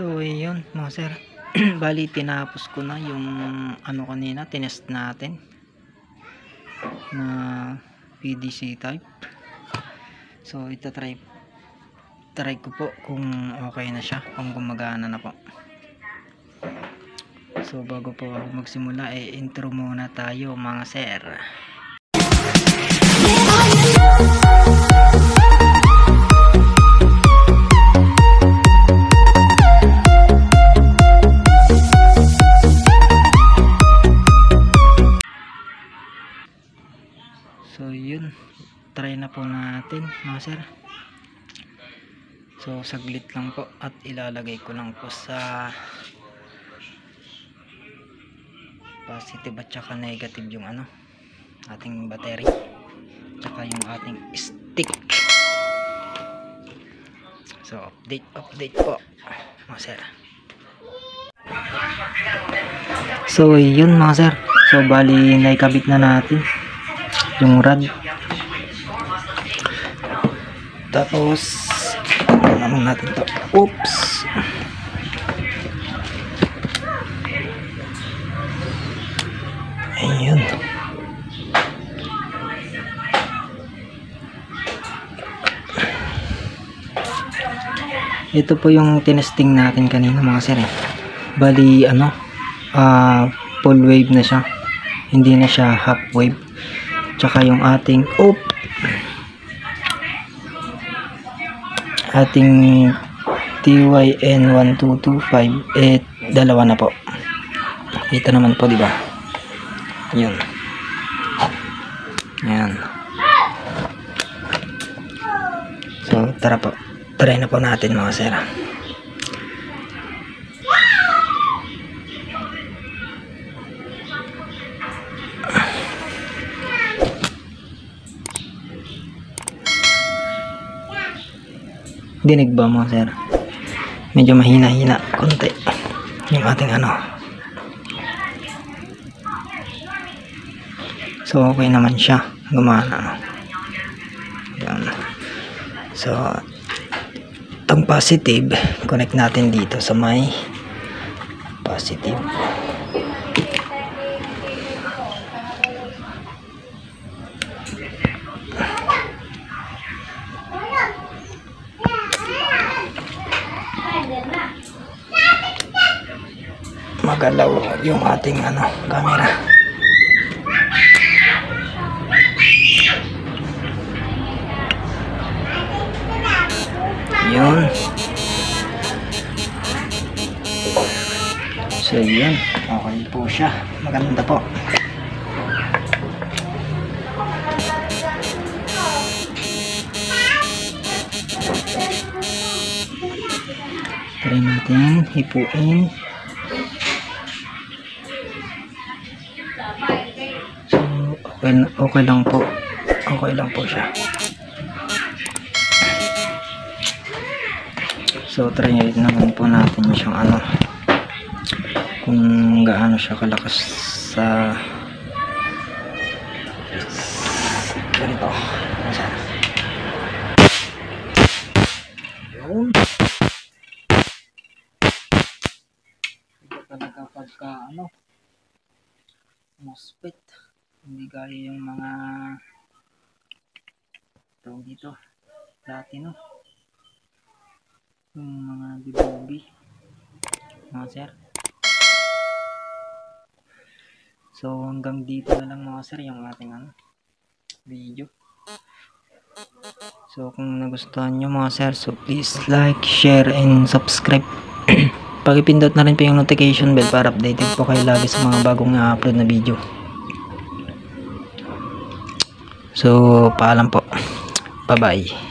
So yun mga sir, bali tinapos ko na yung ano kanina, tinest natin na PDC type. So try ko po kung okay na siya, kung gumagana na po. So bago po magsimula intro muna tayo mga sir. So yun, try na po natin mga sir. So saglit lang po at ilalagay ko lang po sa positive at saka negative yung ating battery tsaka yung ating stick. So update po mga sir. So yun mga sir, so bali naikabit na natin yung rod. Tapos naman natin to. Oops. Ayun. Ito po yung tinesting natin kanina mga sir. Bali full wave na siya. Hindi na siya half wave. Tsaka yung ating TYN1225 dalawa na po. Ito naman po, di ba? Yun. Ayan. So tara po, try na po natin mga sir. Dinig ba mga sir? Medyo mahina-hina konti yung ating So okay naman siya, gumana yan. So itong positive, connect natin dito sa may positive. Magalaw yung ating camera. Yun. So yun, okay po siya, maganda po. Try natin hipuin. Okay lang po. Okay lang po siya. So try naman po natin siyang kung gaano siya kalakas sa ganito. Yun. Ito talaga pagka MOSFET. Hindi gaya yung mga tawag dito dati yung mga bibubi mga sir. So hanggang dito na lang mga sir yung ating video. So kung nagustuhan nyo mga sir, so please like, share and subscribe. Pakipindot na rin po yung notification bell para updated po kayo lagi sa mga bagong upload na video. So paalam po, bye bye.